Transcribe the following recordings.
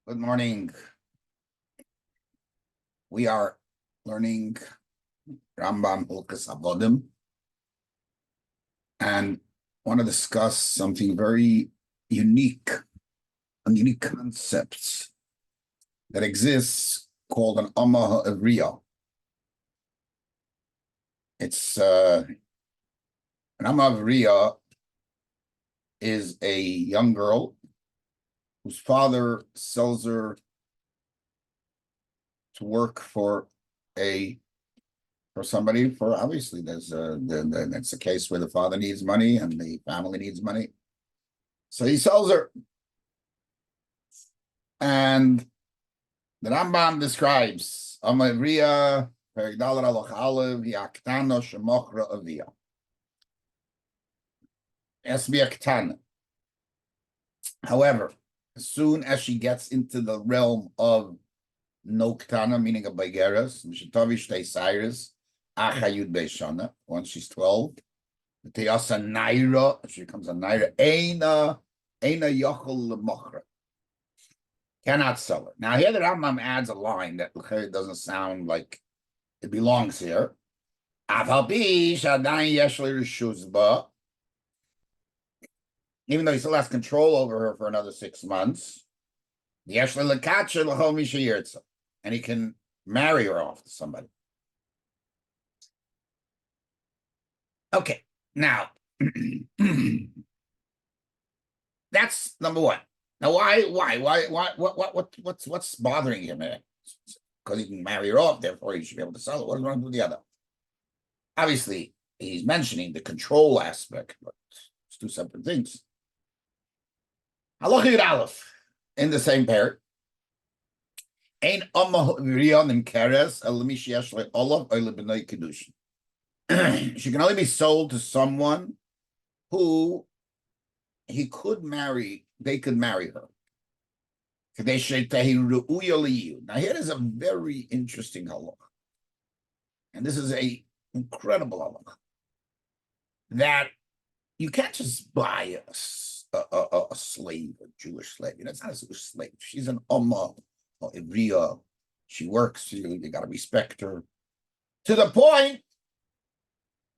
Good morning. We are learning Rambam Hilchos Avodim and want to discuss something very unique, a unique concept that exists called an Amah Ha'Ivriah. It's an Amah Ha'Ivriah is a young girl whose father sells her to work for somebody. For obviously that's the case where the father needs money and the family needs money, so he sells her. And the Rambam describes Amah Ha'Ivriah, Perek halacha aleph, Yaktana shemochra avia. It has to be a ketana. However, as soon as she gets into the realm of no ketana, meaning a baigeres, mishitavish Cyrus, achayud beishana, once she's 12, teyasa naira, she becomes a naira, eina yochel lemochra, cannot sell her. Now here the Rambam adds a line that doesn't sound like it belongs here. Even though he still has control over her for another 6 months, and he can marry her off to somebody. Okay, now that's number one. Now, what's bothering him? Because he can marry her off, therefore he should be able to sell it. What is wrong with the other? Obviously, he's mentioning the control aspect, but it's two separate things. Halacha aleph in the same pair. Ein Amah Ha'Ivriah nimkeres el mi sheyesh lo olav or lebnei kedushin. She can only be sold to someone who he could marry. They could marry her. Now here is a very interesting halacha, and this is a incredible halacha, that you can't just buy a slave, a Jewish slave. It's not a Jewish slave. She's an Amah Ha'Ivriah. She works for you. You got to respect her to the point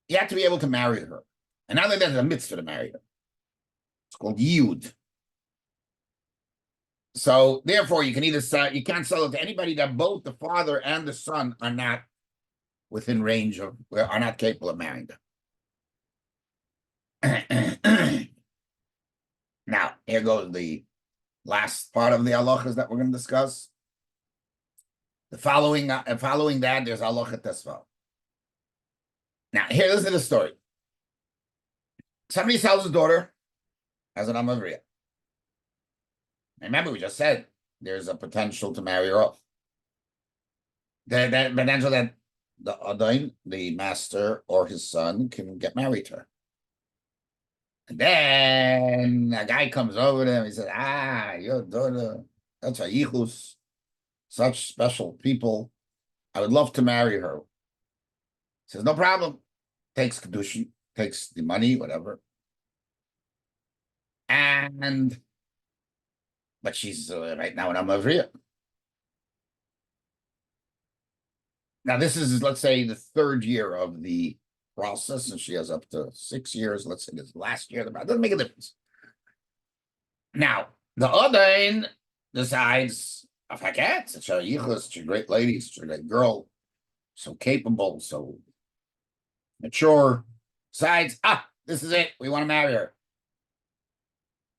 you have to be able to marry her. And now that there's a mitzvah to marry her, it's called Yud. So therefore, you can either sell, you can't sell it to anybody that both the father and the son are not within range of, are not capable of marrying them. Now, here goes the last part of the halachas that we're going to discuss. The following that, there's halacha tesval. Now, here, listen to the story. Somebody sells his daughter as an Amah Ha'Ivriah. Remember, we just said there's a potential to marry her off. The potential that the Adain, the master or his son, can get married to her. And then a guy comes over to him. He says, your daughter, that's a Hilchos, such special people. I would love to marry her. He says, no problem. Takes kedushin, takes the money, whatever. But she's right now an Amah Ha'Ivriah. Now, this is, let's say, the 3rd year of the process, and she has up to 6 years. Let's say this last year. It doesn't make a difference. Now, the Adain decides, such a Hilchos, such a great lady, such a great girl, so capable, so mature, decides, this is it. We want to marry her.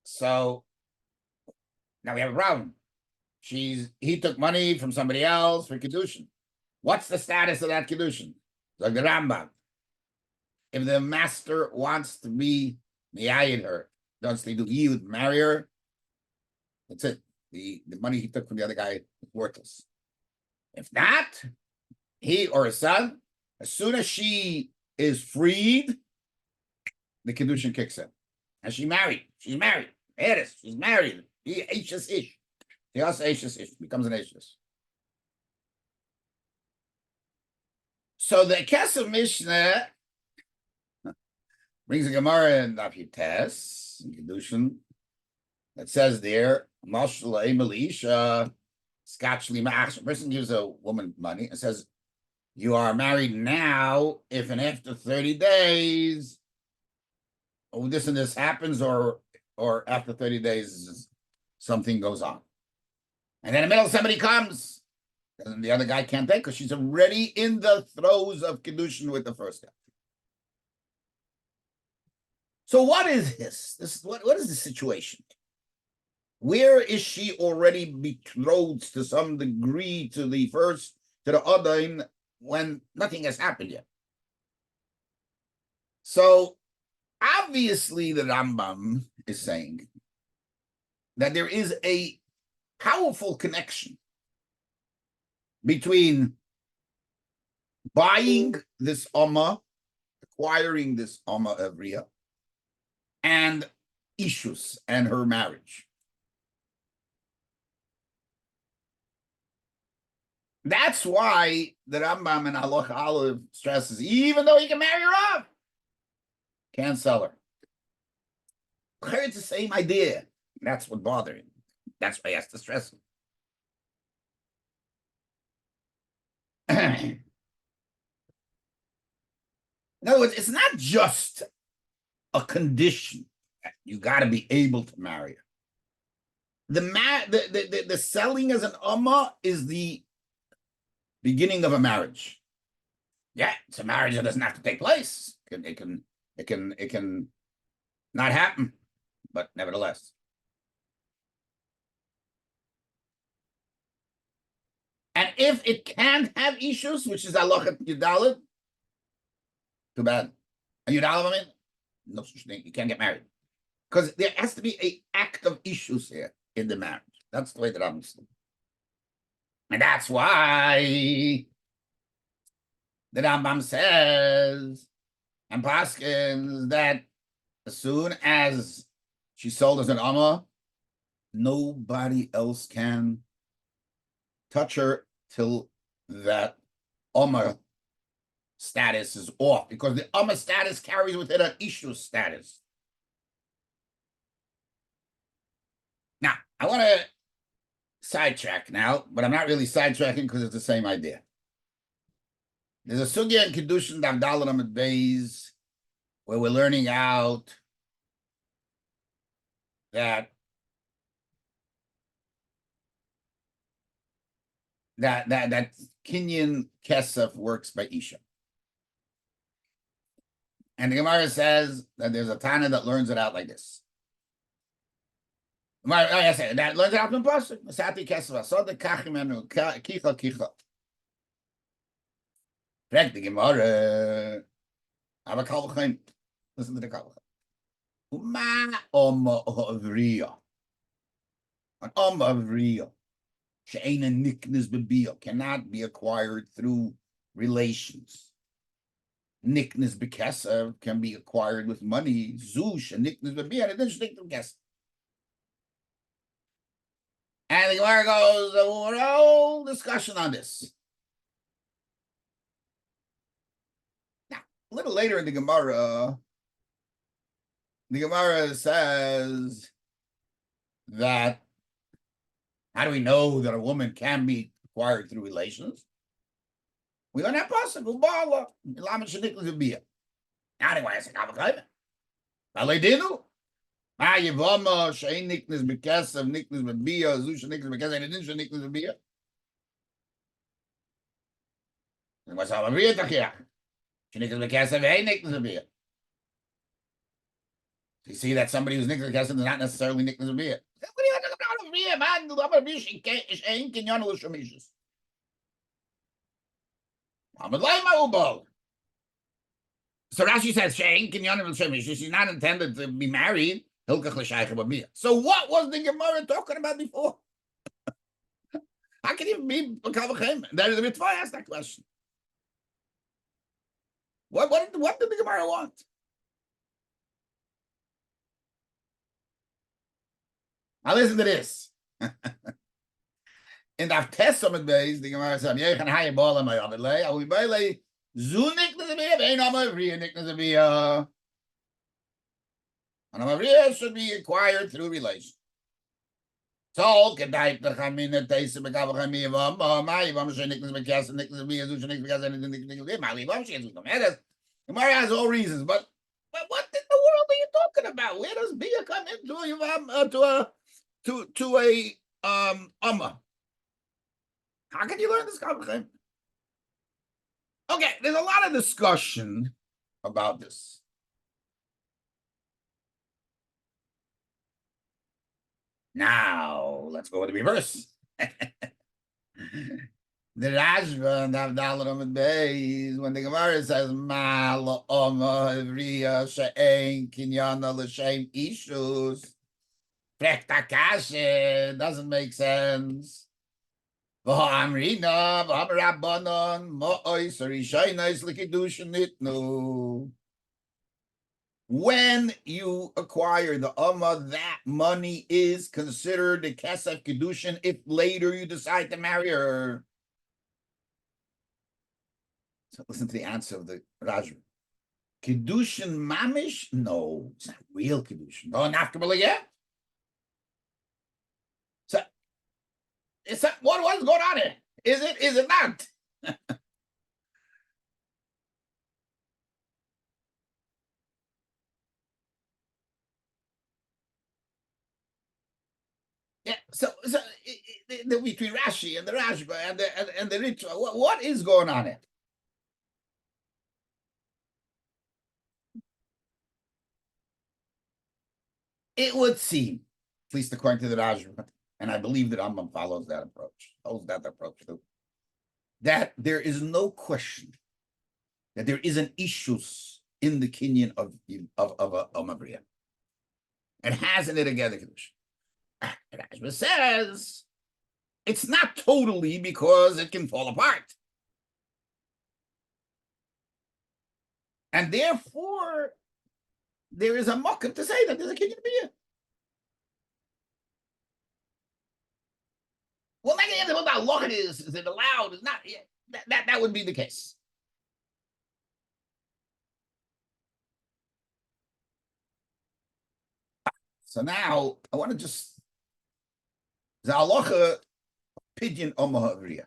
So now we have a problem. He took money from somebody else for kedushin. What's the status of that kedushin? Like the Rambam. If the master wants to be miyayid her, wants to do yud, marry her, that's it. The money he took from the other guy is worthless. If not, he or his son, as soon as she is freed, the kedushin kicks in. And she's married. She's married. She's married. He Ashes ish. He also Ashes ish. Becomes an Ashes. So the Kesef Mishnah brings a Gemara in Daf Yutes in Kedushin that says there Mashla Emalisha, Scotchly Max. A person gives a woman money and says, "You are married now. If and after 30 days, this and this happens, or after 30 days, something goes on." And then in the middle, somebody comes, and the other guy can't take because she's already in the throes of Kedushin with the first guy. So what is this? What is the situation? Where is she already betrothed to some degree to the other, when nothing has happened yet? So obviously the Rambam is saying that there is a powerful connection between buying this Amah, acquiring this Amah Ha'Ivriah, and Ishus and her marriage. That's why the Rambam in halacha Aleph stresses, even though he can marry her off, can't sell her. It's the same idea. That's what bothers him. That's why he has to stress it. In other words, it's not just a condition. You got to be able to marry her. The selling as an Amah is the beginning of a marriage. Yeah, it's a marriage that doesn't have to take place. It can not happen, but nevertheless. And if it can't have issues, which is halacha Yudalit, too bad. And Yudalit, I mean, no such thing. You can't get married because there has to be an act of issues here in the marriage. That's the way that I'm saying. And that's why the Rambam says and Paskins that as soon as she's sold as an Amah, nobody else can touch her till that Amah status is off, because the Amah status carries with it an Ishu status. Now, I want to sidetrack now, but I'm not really sidetracking because it's the same idea. There's a sugya in Kedushin Davdalan Amid Beis where we're learning out that Kinyan Kesef works by Isha. And the Gemara says that there's a Tana that learns it out like this. That learns it out from Pasuk. Masati Kesef Asod Kachimenu Kicha Kicha. Perek the Gemara. Listen to the Kalvachim. Amah Ha'Ivriah. An Amah Ha'Ivriah. She'eina niknes bebiyah, cannot be acquired through relations. Niknes bekesav can be acquired with money. Zush and niknes bebiyah, and then shnik bekesav. And the Gemara goes, no discussion on this. Now, a little later in the Gemara says that how do we know that a woman can be acquired through relations? We learn that possible. Anyway, I said, Valedinu. Yivama, Shain Nickness Bekesav, Nickness Babia, Zusha Nickness Bekesav, and Nickness Babia. And what's our Babia Takia? Nickness Bekesav, hey, Nickness Babia. You see that somebody who's Nickness Bekesav is not necessarily Nickness Babia. What do you want to talk about Babia, man? The Babia is ain't Kinyan Lushamishis. So Rashi says she's not intended to be married. So what was the Gemara talking about before? How can it be Kavachem? That is a bit I asked that question. What did the Gemara want? Now listen to this. In the Testament days, the Gemara said, "Yechan haye bala my amelei. Are we baile zunik nazavia? Vein Amah Ha'Ivriah nik nazavia. An Amah Ha'Ivriah should be acquired through relation." So, gedait der Chamine Teise begab Chamivam, Ma'ivam Sheniklis Bekas and Niklis Beazu Sheniklis and Niklis Ma'ivam Sheniklis. The Mari has all reasons, but what in the world are you talking about? Where does Bia come into a Amah? How can you learn this conversation? Okay, there's a lot of discussion about this. Now, let's go to the reverse. The Rashba and Avdalah and Beis, when the Gemara says Mal Amah Ha'Ivriah She'ein Kinyana L'Shem Ishus, Frektakashe doesn't make sense. V'Amrina V'Amrabanon Ma'ois Rishaynos L'Kiddushin Nitnu. When you acquire the Amah, that money is considered the Kesef Kiddushin if later you decide to marry her. So listen to the answer of the Rajah. Kiddushin mamish? No, it's not real Kiddushin. Oh, nafkamala, yeah. So, it's that, what's going on here? Is it not? Yeah. So between Rashi and the Rashba and the ritual, what is going on here? It would seem, at least according to the Rashba, and I believe that Rambam follows that approach, too, that there is no question that there is an issues in the kinyan of a Amah Ha'Ivriah. It has in it together. Rashba says it's not totally because it can fall apart. And therefore, there is a mock-up to say that there's a kinyan biyah. Well, not answer what the halacha is it allowed? Is not that would be the case. So now I want to just the halacha pidyon Amah Ha'Ivriah.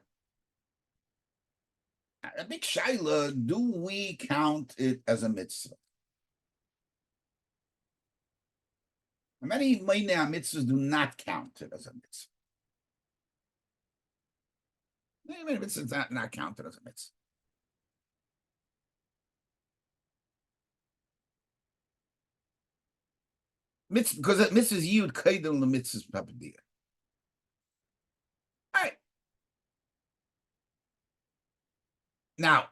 A big shaila, do we count it as a mitzvah? Many Mainei mitzvahs do not count it as a mitzvah. Many mitzvahs not counted as a mitzvah. Mitzvah, because that mitzvah is yud kaidel the mitzvah's papadia. All right. Now,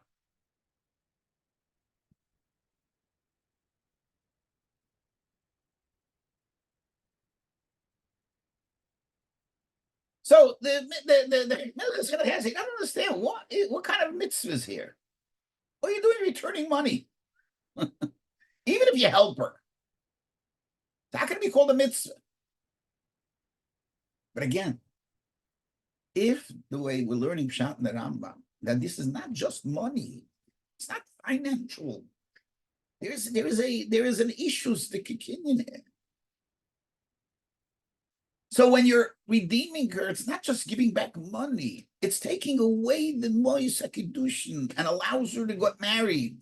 so the Melchus gonna ask, I don't understand what kind of mitzvah is here. What are you doing returning money? Even if you help her, it's not going to be called a mitzvah. But again, if the way we're learning Pshat in the Rambam, that this is not just money, it's not financial. There is an issues to kick in here. So when you're redeeming her, it's not just giving back money; it's taking away the mois hakidushin and allows her to get married.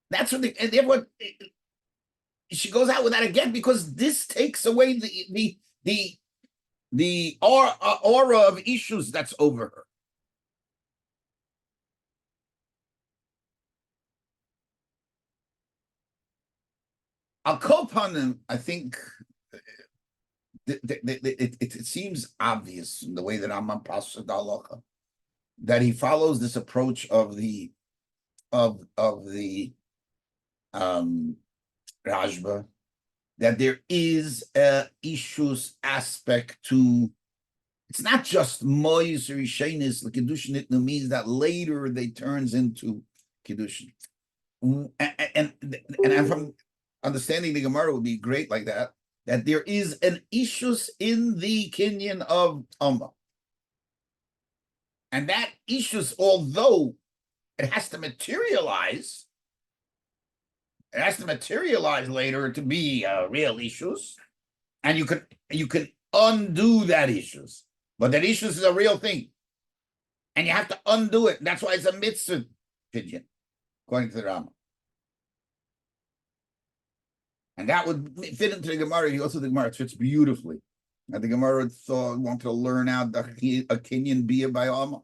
That's what and therefore she goes out without a get because this takes away the aura of issues that's over her. I'll call upon them. I think it seems obvious in the way that Amman passes the halacha that he follows this approach of the Rashba, that there is a issues aspect to. It's not just mois or ishenis. The kiddushin it means that later they turns into kiddushin, and from understanding the Gemara would be great like that. That there is an issues in the kinyan of Amah, and that issues, although it has to materialize, It has to materialize later to be real issues, and you can undo that issues. But that issues is a real thing, and you have to undo it. That's why it's a mitzvah pidyon, according to the Rama. And that would fit into the Gemara. You go through the Gemara; it fits beautifully. And the Gemara wanted to learn out the a Kenyan bia by Amah,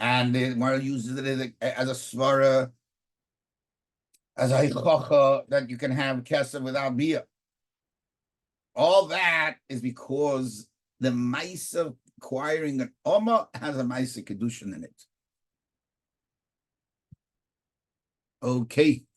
and the Gemara uses it as a svara, as a halacha that you can have kesef without bia. All that is because the ma'isa acquiring an Amah has a ma'isa kedushin in it. Okay.